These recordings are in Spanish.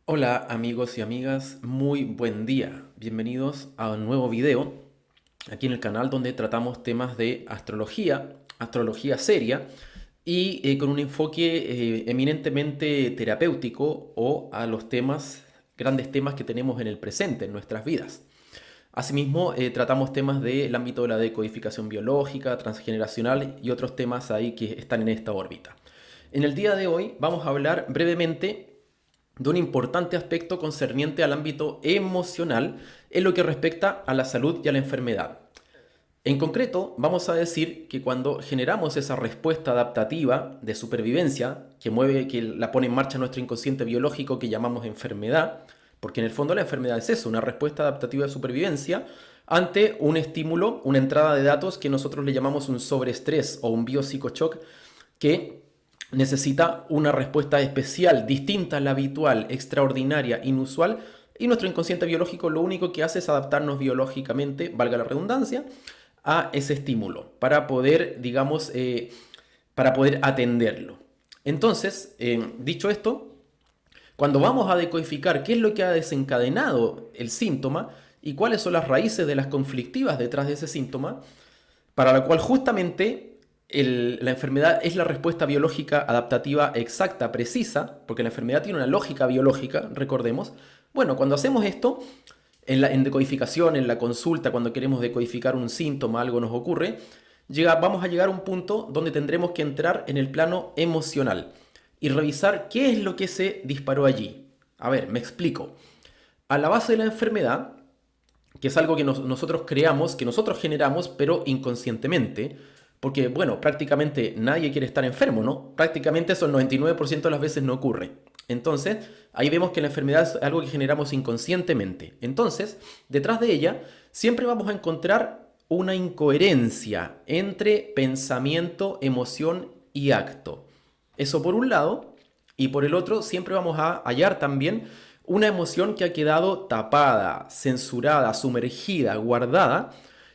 Hola amigos y amigas, muy buen día. Bienvenidos a un nuevo video aquí en el canal donde tratamos temas de astrología, astrología seria y con un enfoque eminentemente terapéutico o a los temas, grandes temas que tenemos en el presente, en nuestras vidas. Asimismo, tratamos temas del ámbito de la decodificación biológica, transgeneracional y otros temas ahí que están en esta órbita. En el día de hoy vamos a hablar brevemente de un importante aspecto concerniente al ámbito emocional en lo que respecta a la salud y a la enfermedad. En concreto, vamos a decir que cuando generamos esa respuesta adaptativa de supervivencia que la pone en marcha nuestro inconsciente biológico que llamamos enfermedad, porque en el fondo la enfermedad es eso, una respuesta adaptativa de supervivencia ante un estímulo, una entrada de datos que nosotros le llamamos un sobreestrés o un biopsicochoc que necesita una respuesta especial, distinta a la habitual, extraordinaria, inusual, y nuestro inconsciente biológico lo único que hace es adaptarnos biológicamente, valga la redundancia, a ese estímulo para poder, digamos, para poder atenderlo. Entonces, dicho esto, cuando vamos a decodificar qué es lo que ha desencadenado el síntoma y cuáles son las raíces de las conflictivas detrás de ese síntoma, para la cual justamente la enfermedad es la respuesta biológica adaptativa exacta, precisa, porque la enfermedad tiene una lógica biológica, recordemos. Bueno, cuando hacemos esto, en decodificación, en la consulta, cuando queremos decodificar un síntoma, algo nos ocurre, vamos a llegar a un punto donde tendremos que entrar en el plano emocional y revisar qué es lo que se disparó allí. A ver, me explico. A la base de la enfermedad, que es algo que nosotros creamos, que nosotros generamos, pero inconscientemente, porque, bueno, prácticamente nadie quiere estar enfermo, ¿no? Prácticamente eso el 99% de las veces no ocurre. Entonces, ahí vemos que la enfermedad es algo que generamos inconscientemente. Entonces, detrás de ella, siempre vamos a encontrar una incoherencia entre pensamiento, emoción y acto. Eso por un lado, y por el otro, siempre vamos a hallar también una emoción que ha quedado tapada, censurada, sumergida, guardada,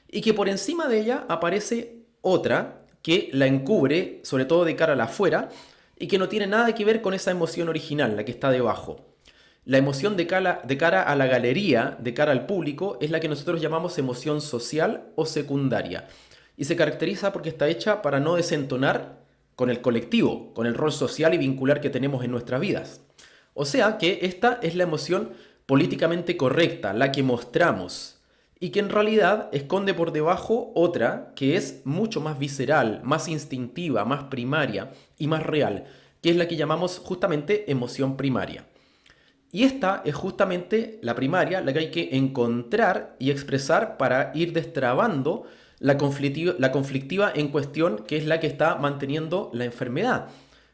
y que por encima de ella aparece otra que la encubre, sobre todo de cara a la afuera, y que no tiene nada que ver con esa emoción original, la que está debajo. La emoción de cara a la galería, de cara al público, es la que nosotros llamamos emoción social o secundaria. Y se caracteriza porque está hecha para no desentonar con el colectivo, con el rol social y vincular que tenemos en nuestras vidas. O sea que esta es la emoción políticamente correcta, la que mostramos, y que en realidad esconde por debajo otra que es mucho más visceral, más instintiva, más primaria y más real, que es la que llamamos justamente emoción primaria. Y esta es justamente la primaria, la que hay que encontrar y expresar para ir destrabando la conflictiva en cuestión, que es la que está manteniendo la enfermedad.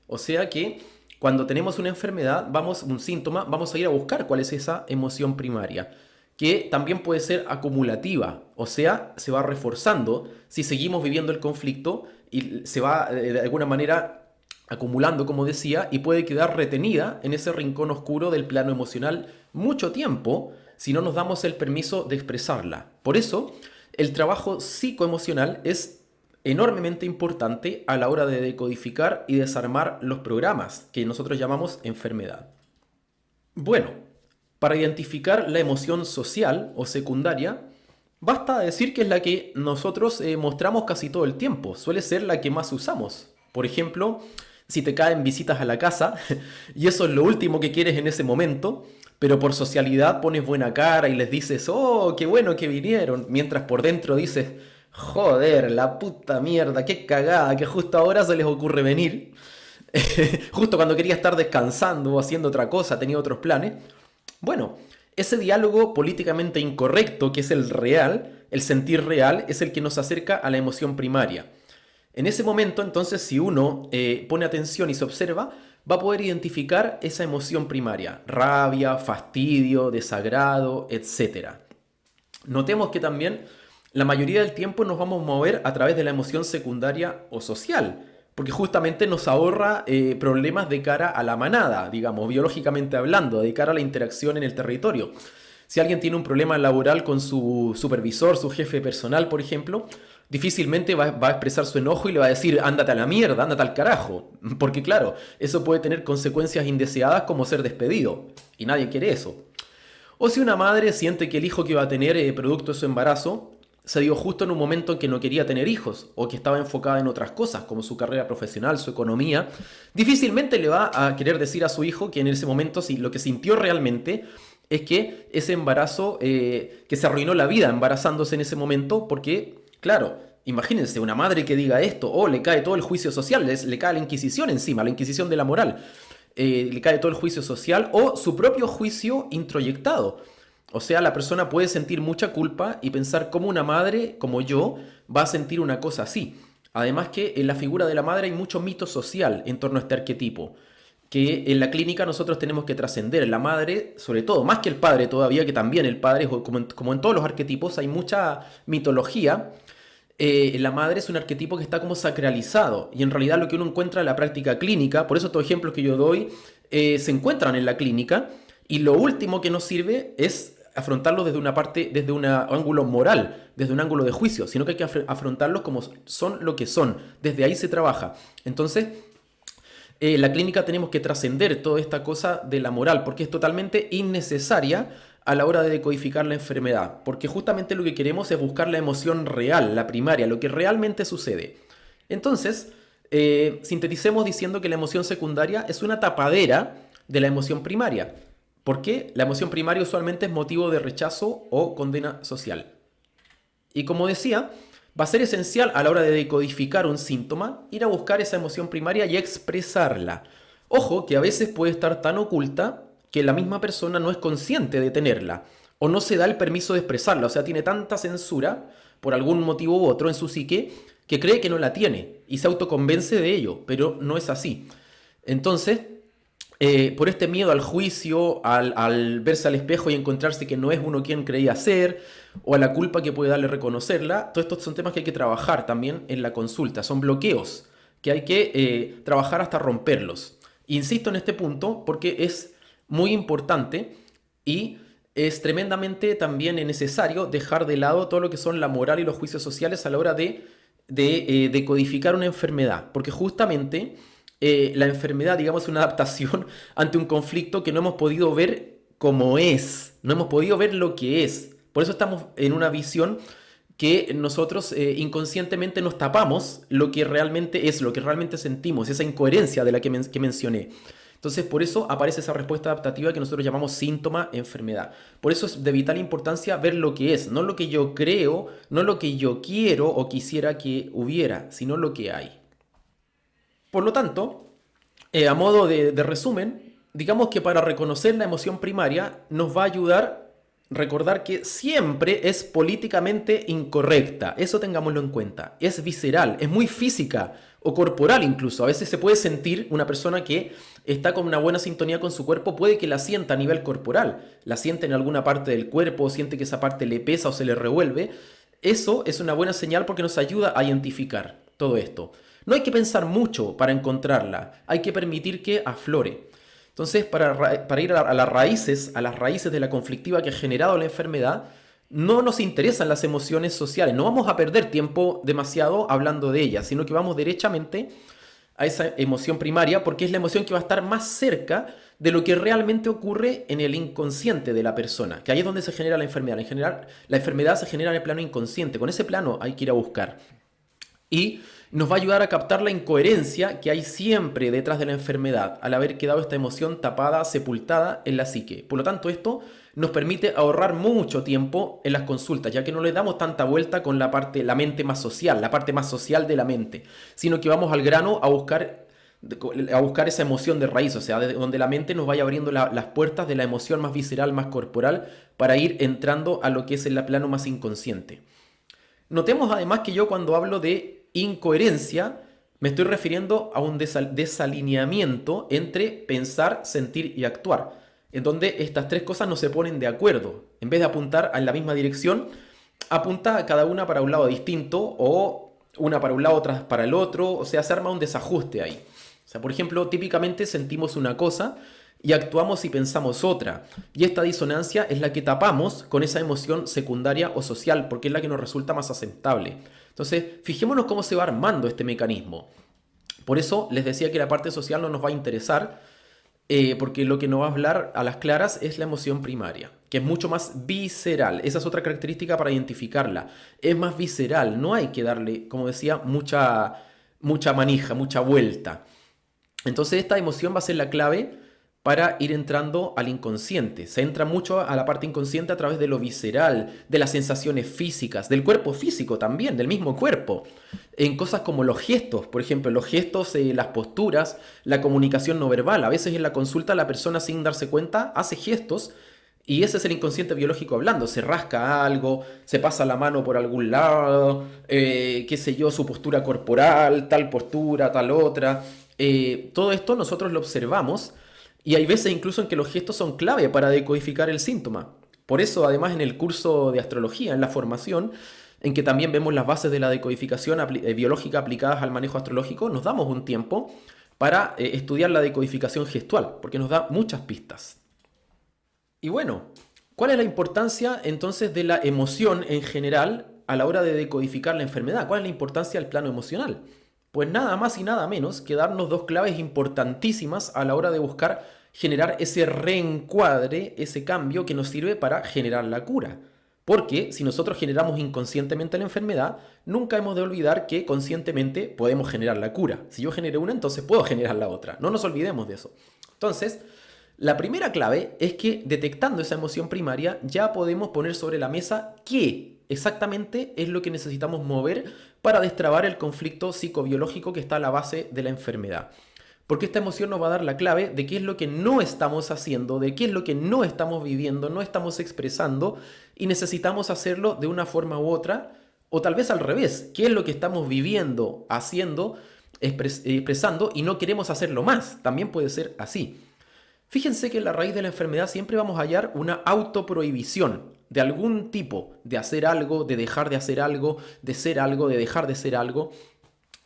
O sea que cuando tenemos una enfermedad, un síntoma, vamos a ir a buscar cuál es esa emoción primaria, que también puede ser acumulativa, o sea, se va reforzando si seguimos viviendo el conflicto y se va de alguna manera acumulando, como decía, y puede quedar retenida en ese rincón oscuro del plano emocional mucho tiempo si no nos damos el permiso de expresarla. Por eso, el trabajo psicoemocional es enormemente importante a la hora de decodificar y desarmar los programas que nosotros llamamos enfermedad. Bueno, para identificar la emoción social o secundaria, basta decir que es la que nosotros mostramos casi todo el tiempo, suele ser la que más usamos. Por ejemplo, si te caen visitas a la casa y eso es lo último que quieres en ese momento, pero por socialidad pones buena cara y les dices, oh, qué bueno que vinieron, mientras por dentro dices, joder, la puta mierda, qué cagada, que justo ahora se les ocurre venir, justo cuando quería estar descansando o haciendo otra cosa, tenía otros planes. Bueno, ese diálogo políticamente incorrecto, que es el real, el sentir real, es el que nos acerca a la emoción primaria. En ese momento, entonces, si uno pone atención y se observa, va a poder identificar esa emoción primaria, rabia, fastidio, desagrado, etc. Notemos que también la mayoría del tiempo nos vamos a mover a través de la emoción secundaria o social, porque justamente nos ahorra problemas de cara a la manada, digamos, biológicamente hablando, de cara a la interacción en el territorio. Si alguien tiene un problema laboral con su supervisor, su jefe personal, por ejemplo, difícilmente va a expresar su enojo y le va a decir, ándate a la mierda, ándate al carajo. Porque claro, eso puede tener consecuencias indeseadas como ser despedido. y nadie quiere eso. O si una madre siente que el hijo que va a tener producto de su embarazo se dio justo en un momento en que no quería tener hijos o que estaba enfocada en otras cosas como su carrera profesional, su economía, difícilmente le va a querer decir a su hijo que en ese momento si lo que sintió realmente es que ese embarazo, que se arruinó la vida embarazándose en ese momento porque, claro, imagínense una madre que diga esto, o le cae todo el juicio social, le cae la Inquisición encima, la Inquisición de la moral, le cae todo el juicio social o su propio juicio introyectado. O sea, la persona puede sentir mucha culpa y pensar cómo una madre, como yo, va a sentir una cosa así. Además que en la figura de la madre hay mucho mito social en torno a este arquetipo, que en la clínica nosotros tenemos que trascender. La madre, sobre todo, más que el padre todavía, que también el padre, como en todos los arquetipos, hay mucha mitología. La madre es un arquetipo que está como sacralizado y en realidad lo que uno encuentra en la práctica clínica, por eso estos ejemplos que yo doy se encuentran en la clínica y lo último que nos sirve es afrontarlo desde una parte, desde un ángulo moral, desde un ángulo de juicio, sino que hay que afrontarlos como son lo que son, desde ahí se trabaja. Entonces, en la clínica tenemos que trascender toda esta cosa de la moral porque es totalmente innecesaria a la hora de decodificar la enfermedad, porque justamente lo que queremos es buscar la emoción real, la primaria, lo que realmente sucede. Entonces, sinteticemos diciendo que la emoción secundaria es una tapadera de la emoción primaria, porque la emoción primaria usualmente es motivo de rechazo o condena social. Y como decía, va a ser esencial a la hora de decodificar un síntoma ir a buscar esa emoción primaria y expresarla. Ojo que a veces puede estar tan oculta que la misma persona no es consciente de tenerla o no se da el permiso de expresarla, o sea, tiene tanta censura por algún motivo u otro en su psique que cree que no la tiene y se autoconvence de ello, pero no es así. Entonces, por este miedo al juicio, al verse al espejo y encontrarse que no es uno quien creía ser, o a la culpa que puede darle reconocerla, todos estos son temas que hay que trabajar también en la consulta, son bloqueos que hay que trabajar hasta romperlos. Insisto en este punto porque es muy importante y es tremendamente también necesario dejar de lado todo lo que son la moral y los juicios sociales a la hora de decodificar una enfermedad, porque justamente la enfermedad, digamos, es una adaptación ante un conflicto que no hemos podido ver como es, no hemos podido ver lo que es. Por eso estamos en una visión que nosotros inconscientemente nos tapamos lo que realmente es, lo que realmente sentimos, esa incoherencia de la que mencioné. Entonces, por eso aparece esa respuesta adaptativa que nosotros llamamos síntoma enfermedad. Por eso es de vital importancia ver lo que es, no lo que yo creo, no lo que yo quiero o quisiera que hubiera, sino lo que hay. Por lo tanto, a modo de resumen, digamos que para reconocer la emoción primaria nos va a ayudar recordar que siempre es políticamente incorrecta. Eso tengámoslo en cuenta. Es visceral, es muy física o corporal incluso. A veces se puede sentir una persona que está con una buena sintonía con su cuerpo, puede que la sienta a nivel corporal. La siente en alguna parte del cuerpo, siente que esa parte le pesa o se le revuelve. Eso es una buena señal porque nos ayuda a identificar todo esto. No hay que pensar mucho para encontrarla, hay que permitir que aflore. Entonces, para ir a las raíces de la conflictiva que ha generado la enfermedad, no nos interesan las emociones sociales, no vamos a perder tiempo demasiado hablando de ellas, sino que vamos derechamente a esa emoción primaria porque es la emoción que va a estar más cerca de lo que realmente ocurre en el inconsciente de la persona, que ahí es donde se genera la enfermedad. En general, la enfermedad se genera en el plano inconsciente, con ese plano hay que ir a buscar. Y nos va a ayudar a captar la incoherencia que hay siempre detrás de la enfermedad al haber quedado esta emoción tapada, sepultada en la psique. Por lo tanto, esto nos permite ahorrar mucho tiempo en las consultas, ya que no le damos tanta vuelta con la mente más social, la parte más social de la mente, sino que vamos al grano a buscar esa emoción de raíz, o sea, de donde la mente nos vaya abriendo las puertas de la emoción más visceral, más corporal, para ir entrando a lo que es el plano más inconsciente. Notemos además que yo cuando hablo de incoherencia me estoy refiriendo a un desalineamiento entre pensar, sentir y actuar, en donde estas tres cosas no se ponen de acuerdo. En vez de apuntar en la misma dirección, apunta cada una para un lado distinto o una para un lado, otra para el otro, o sea, se arma un desajuste ahí. O sea, por ejemplo, típicamente sentimos una cosa y actuamos y pensamos otra. Y esta disonancia es la que tapamos con esa emoción secundaria o social, porque es la que nos resulta más aceptable. Entonces, fijémonos cómo se va armando este mecanismo. Por eso les decía que la parte social no nos va a interesar, porque lo que nos va a hablar a las claras es la emoción primaria, que es mucho más visceral. Esa es otra característica para identificarla. Es más visceral, no hay que darle, como decía, mucha manija, mucha vuelta. Entonces esta emoción va a ser la clave para ir entrando al inconsciente. Se entra mucho a la parte inconsciente a través de lo visceral, de las sensaciones físicas, del cuerpo físico también, del mismo cuerpo. En cosas como los gestos, por ejemplo, los gestos, las posturas, la comunicación no verbal. A veces en la consulta la persona sin darse cuenta hace gestos y ese es el inconsciente biológico hablando. Se rasca algo, se pasa la mano por algún lado, qué sé yo, su postura corporal, tal postura, tal otra. Todo esto nosotros lo observamos y hay veces incluso en que los gestos son clave para decodificar el síntoma. Por eso, además, en el curso de astrología, en la formación, en que también vemos las bases de la decodificación biológica aplicadas al manejo astrológico, nos damos un tiempo para estudiar la decodificación gestual, porque nos da muchas pistas. Y bueno, ¿cuál es la importancia entonces de la emoción en general a la hora de decodificar la enfermedad? ¿Cuál es la importancia del plano emocional? Pues nada más y nada menos que darnos dos claves importantísimas a la hora de buscar generar ese reencuadre, ese cambio que nos sirve para generar la cura. Porque si nosotros generamos inconscientemente la enfermedad, nunca hemos de olvidar que conscientemente podemos generar la cura. Si yo genero una, entonces puedo generar la otra. No nos olvidemos de eso. Entonces, la primera clave es que detectando esa emoción primaria ya podemos poner sobre la mesa qué exactamente es lo que necesitamos mover para destrabar el conflicto psicobiológico que está a la base de la enfermedad. Porque esta emoción nos va a dar la clave de qué es lo que no estamos haciendo, de qué es lo que no estamos viviendo, no estamos expresando y necesitamos hacerlo de una forma u otra, o tal vez al revés, qué es lo que estamos viviendo, haciendo, expresando y no queremos hacerlo más. También puede ser así. Fíjense que en la raíz de la enfermedad siempre vamos a hallar una autoprohibición de algún tipo, de hacer algo, de dejar de hacer algo, de ser algo, de dejar de ser algo.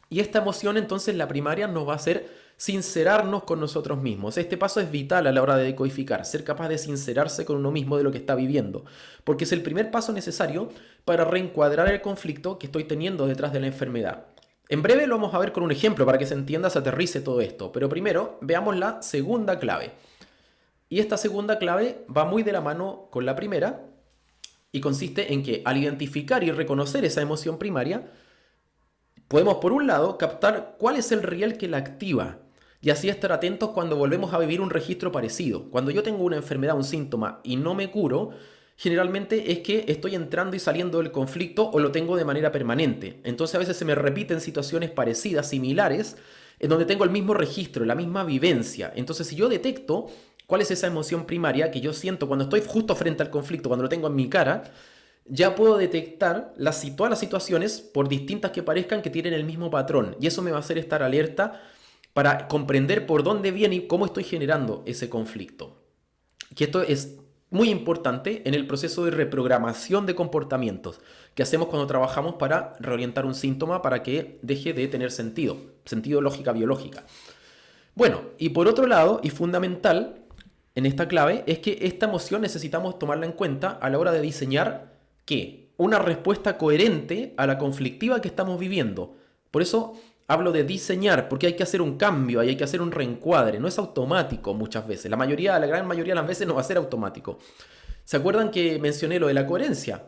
Y esta emoción entonces la primaria nos va a hacer sincerarnos con nosotros mismos. Este paso es vital a la hora de decodificar, ser capaz de sincerarse con uno mismo de lo que está viviendo, porque es el primer paso necesario para reencuadrar el conflicto que estoy teniendo detrás de la enfermedad. En breve lo vamos a ver con un ejemplo para que se entienda, se aterrice todo esto, pero primero veamos la segunda clave. Y esta segunda clave va muy de la mano con la primera y consiste en que al identificar y reconocer esa emoción primaria, podemos por un lado captar cuál es el riel que la activa y así estar atentos cuando volvemos a vivir un registro parecido. Cuando yo tengo una enfermedad, un síntoma y no me curo, generalmente es que estoy entrando y saliendo del conflicto o lo tengo de manera permanente. Entonces a veces se me repiten situaciones parecidas, similares, en donde tengo el mismo registro, la misma vivencia. Entonces si yo detecto cuál es esa emoción primaria que yo siento cuando estoy justo frente al conflicto, cuando lo tengo en mi cara, ya puedo detectar todas las situaciones, por distintas que parezcan, que tienen el mismo patrón. Y eso me va a hacer estar alerta para comprender por dónde viene y cómo estoy generando ese conflicto. Que esto es muy importante en el proceso de reprogramación de comportamientos que hacemos cuando trabajamos para reorientar un síntoma para que deje de tener sentido lógica biológica. Bueno, y por otro lado, y fundamental en esta clave, es que esta emoción necesitamos tomarla en cuenta a la hora de diseñar ¿qué? Una respuesta coherente a la conflictiva que estamos viviendo. Por eso hablo de diseñar, porque hay que hacer un cambio, hay que hacer un reencuadre. No es automático muchas veces. La gran mayoría de las veces no va a ser automático. ¿Se acuerdan que mencioné lo de la coherencia?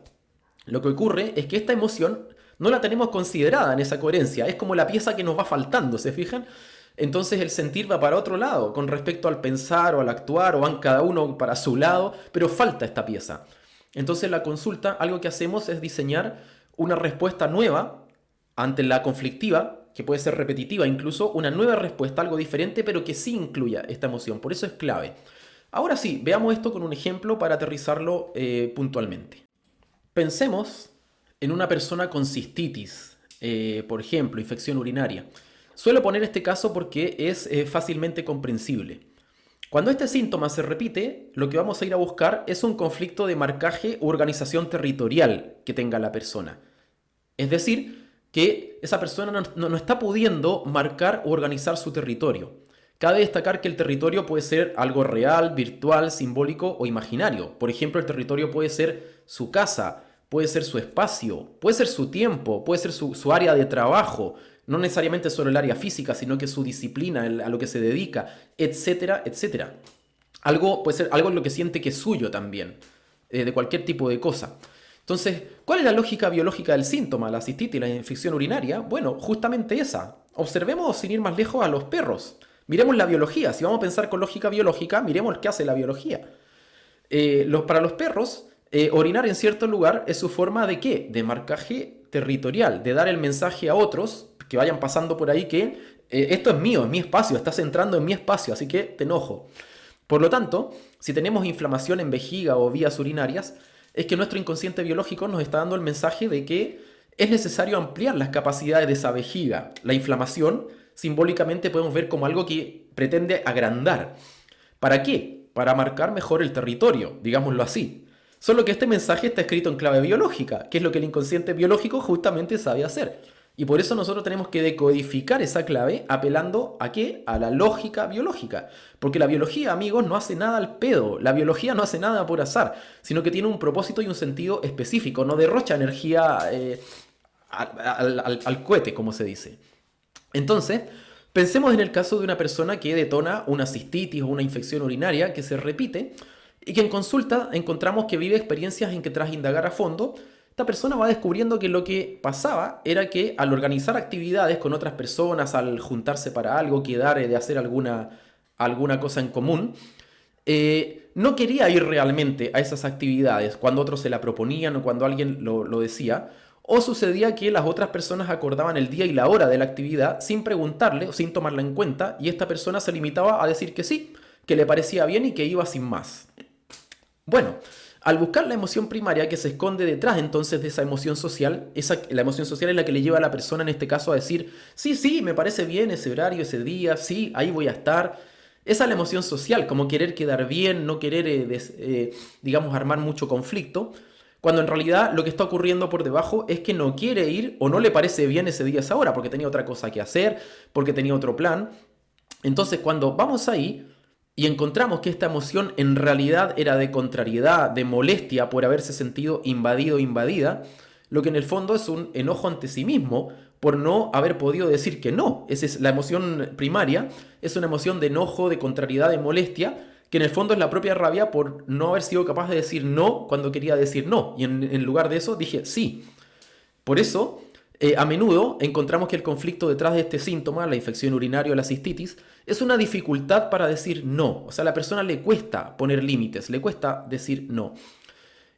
Lo que ocurre es que esta emoción no la tenemos considerada en esa coherencia. Es como la pieza que nos va faltando, ¿se fijan? Entonces el sentir va para otro lado con respecto al pensar o al actuar, o van cada uno para su lado, pero falta esta pieza. Entonces en la consulta algo que hacemos es diseñar una respuesta nueva ante la conflictiva, que puede ser repetitiva, incluso una nueva respuesta, algo diferente, pero que sí incluya esta emoción. Por eso es clave. Ahora sí, veamos esto con un ejemplo para aterrizarlo puntualmente. Pensemos en una persona con cistitis, por ejemplo, infección urinaria. Suelo poner este caso porque es fácilmente comprensible. Cuando este síntoma se repite, lo que vamos a ir a buscar es un conflicto de marcaje u organización territorial que tenga la persona. Es decir, que esa persona no está pudiendo marcar u organizar su territorio. Cabe destacar que el territorio puede ser algo real, virtual, simbólico o imaginario. Por ejemplo, el territorio puede ser su casa, puede ser su espacio, puede ser su tiempo, puede ser su área de trabajo. no necesariamente solo el área física, sino que su disciplina, a lo que se dedica, etcétera, etcétera. Algo puede ser algo en lo que siente que es suyo también, de cualquier tipo de cosa. Entonces, ¿cuál es la lógica biológica del síntoma, la cistitis, la infección urinaria? Bueno, justamente esa. Observemos, sin ir más lejos, a los perros. Miremos la biología. Si vamos a pensar con lógica biológica, miremos qué hace la biología. Para los perros, orinar en cierto lugar es su forma de ¿qué? De marcaje territorial, de dar el mensaje a otros que vayan pasando por ahí que esto es mío, es mi espacio, estás entrando en mi espacio, así que te enojo. Por lo tanto, si tenemos inflamación en vejiga o vías urinarias, es que nuestro inconsciente biológico nos está dando el mensaje de que es necesario ampliar las capacidades de esa vejiga. La inflamación, simbólicamente, podemos ver como algo que pretende agrandar. ¿Para qué? Para marcar mejor el territorio, digámoslo así. Solo que este mensaje está escrito en clave biológica, que es lo que el inconsciente biológico justamente sabe hacer. Y por eso nosotros tenemos que decodificar esa clave apelando ¿a qué? A la lógica biológica. Porque la biología, amigos, no hace nada al pedo. La biología no hace nada por azar, sino que tiene un propósito y un sentido específico. No derrocha energía al cohete, como se dice. Entonces, pensemos en el caso de una persona que detona una cistitis o una infección urinaria que se repite y que en consulta encontramos que vive experiencias en que tras indagar a fondo, esta persona va descubriendo que lo que pasaba era que al organizar actividades con otras personas, al juntarse para algo, quedar de hacer alguna cosa en común, no quería ir realmente a esas actividades cuando otros se la proponían o cuando alguien lo decía, o sucedía que las otras personas acordaban el día y la hora de la actividad sin preguntarle o sin tomarla en cuenta y esta persona se limitaba a decir que sí, que le parecía bien y que iba sin más. Bueno, al buscar la emoción primaria que se esconde detrás entonces de esa emoción social, la emoción social es la que le lleva a la persona en este caso a decir, sí, sí, me parece bien ese horario, ese día, sí, ahí voy a estar. Esa es la emoción social, como querer quedar bien, no querer, digamos, armar mucho conflicto, cuando en realidad lo que está ocurriendo por debajo es que no quiere ir o no le parece bien ese día, esa hora, porque tenía otra cosa que hacer, porque tenía otro plan. Entonces cuando vamos ahí y encontramos que esta emoción en realidad era de contrariedad, de molestia por haberse sentido invadido o invadida, lo que en el fondo es un enojo ante sí mismo por no haber podido decir que no. Esa es la emoción primaria, es una emoción de enojo, de contrariedad, de molestia, que en el fondo es la propia rabia por no haber sido capaz de decir no cuando quería decir no. Y en lugar de eso dije sí. Por eso, a menudo encontramos que el conflicto detrás de este síntoma, la infección urinaria o la cistitis, es una dificultad para decir no. O sea, a la persona le cuesta poner límites, le cuesta decir no.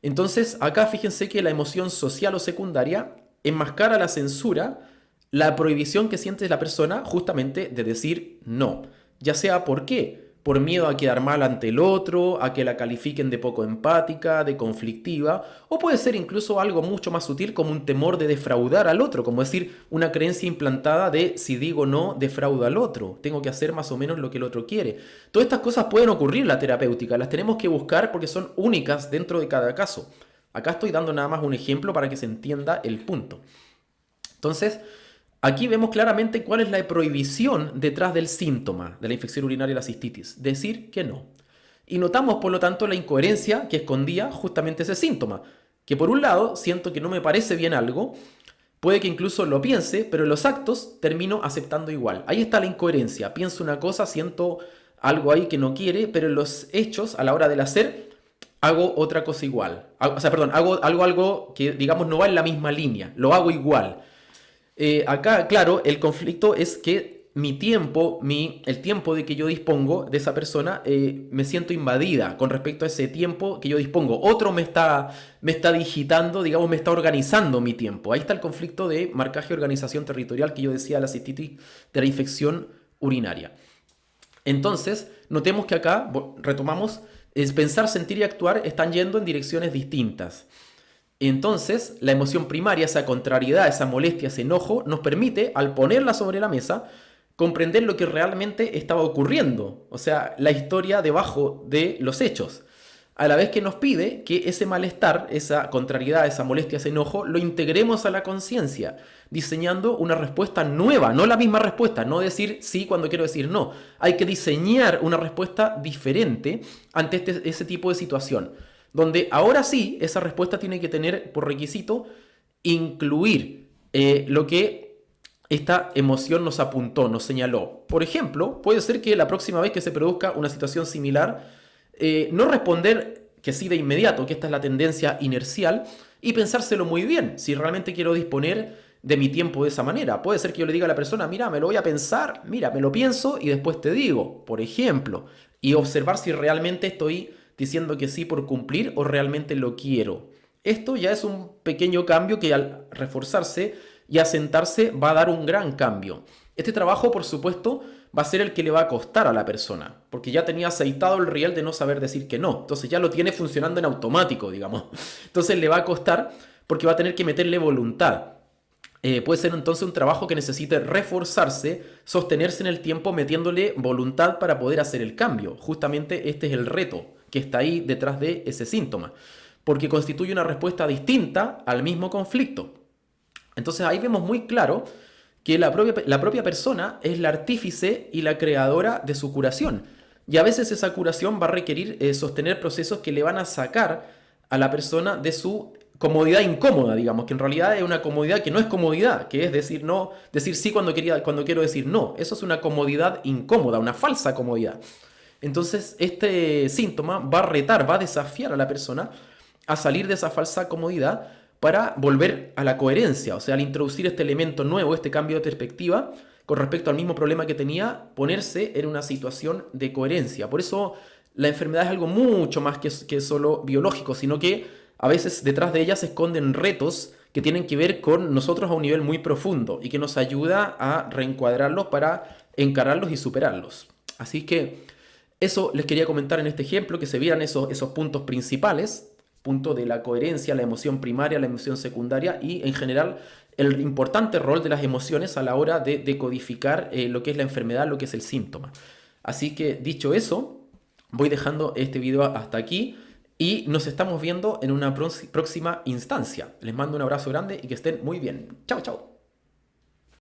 Entonces, acá fíjense que la emoción social o secundaria enmascara la censura, la prohibición que siente la persona justamente de decir no. Ya sea por qué, por miedo a quedar mal ante el otro, a que la califiquen de poco empática, de conflictiva, o puede ser incluso algo mucho más sutil como un temor de defraudar al otro, como decir una creencia implantada de si digo no, defraudo al otro, tengo que hacer más o menos lo que el otro quiere. Todas estas cosas pueden ocurrir en la terapéutica, las tenemos que buscar porque son únicas dentro de cada caso. Acá estoy dando nada más un ejemplo para que se entienda el punto. Entonces, aquí vemos claramente cuál es la prohibición detrás del síntoma de la infección urinaria y la cistitis. Decir que no. Y notamos, por lo tanto, la incoherencia que escondía justamente ese síntoma. Que por un lado, siento que no me parece bien algo, puede que incluso lo piense, pero en los actos termino aceptando igual. Ahí está la incoherencia. Pienso una cosa, siento algo ahí que no quiere, pero en los hechos, a la hora del hacer, hago otra cosa igual. Hago algo que, digamos, no va en la misma línea. Lo hago igual. Acá, claro, el conflicto es que mi tiempo, el tiempo de que yo dispongo de esa persona, me siento invadida con respecto a ese tiempo que yo dispongo. Otro me está digitando, digamos, me está organizando mi tiempo. Ahí está el conflicto de marcaje y organización territorial que yo decía, la cistitis de la infección urinaria. Entonces, notemos que acá, retomamos, es pensar, sentir y actuar están yendo en direcciones distintas. Entonces, la emoción primaria, esa contrariedad, esa molestia, ese enojo, nos permite, al ponerla sobre la mesa, comprender lo que realmente estaba ocurriendo. O sea, la historia debajo de los hechos. A la vez que nos pide que ese malestar, esa contrariedad, esa molestia, ese enojo, lo integremos a la conciencia, diseñando una respuesta nueva, no la misma respuesta, no decir sí cuando quiero decir no. Hay que diseñar una respuesta diferente ante ese tipo de situación. Donde ahora sí, esa respuesta tiene que tener por requisito incluir lo que esta emoción nos apuntó, nos señaló. Por ejemplo, puede ser que la próxima vez que se produzca una situación similar, no responder que sí de inmediato, que esta es la tendencia inercial, y pensárselo muy bien, si realmente quiero disponer de mi tiempo de esa manera. Puede ser que yo le diga a la persona, mira, me lo voy a pensar, mira, me lo pienso y después te digo, por ejemplo, y observar si realmente estoy diciendo que sí por cumplir o realmente lo quiero. Esto ya es un pequeño cambio que al reforzarse y asentarse va a dar un gran cambio. Este trabajo, por supuesto, va a ser el que le va a costar a la persona, porque ya tenía aceitado el riel de no saber decir que no. Entonces ya lo tiene funcionando en automático, digamos. Entonces le va a costar porque va a tener que meterle voluntad. Puede ser entonces un trabajo que necesite reforzarse, sostenerse en el tiempo, metiéndole voluntad para poder hacer el cambio. Justamente este es el reto que está ahí detrás de ese síntoma, porque constituye una respuesta distinta al mismo conflicto. Entonces ahí vemos muy claro que la propia persona es la artífice y la creadora de su curación. Y a veces esa curación va a requerir sostener procesos que le van a sacar a la persona de su comodidad incómoda, digamos, que en realidad es una comodidad que no es comodidad, que es decir no, decir sí cuando quiero decir no. Eso es una comodidad incómoda, una falsa comodidad. Entonces este síntoma va a retar, va a desafiar a la persona a salir de esa falsa comodidad para volver a la coherencia, o sea, al introducir este elemento nuevo, este cambio de perspectiva con respecto al mismo problema que tenía, ponerse en una situación de coherencia. Por eso la enfermedad es algo mucho más que solo biológico, sino que a veces detrás de ella se esconden retos que tienen que ver con nosotros a un nivel muy profundo y que nos ayuda a reencuadrarlos para encararlos y superarlos. Así que eso les quería comentar en este ejemplo, que se vieran esos puntos principales, punto de la coherencia, la emoción primaria, la emoción secundaria y en general el importante rol de las emociones a la hora de decodificar lo que es la enfermedad, lo que es el síntoma. Así que dicho eso, voy dejando este video hasta aquí y nos estamos viendo en una próxima instancia. Les mando un abrazo grande y que estén muy bien. Chao, chao.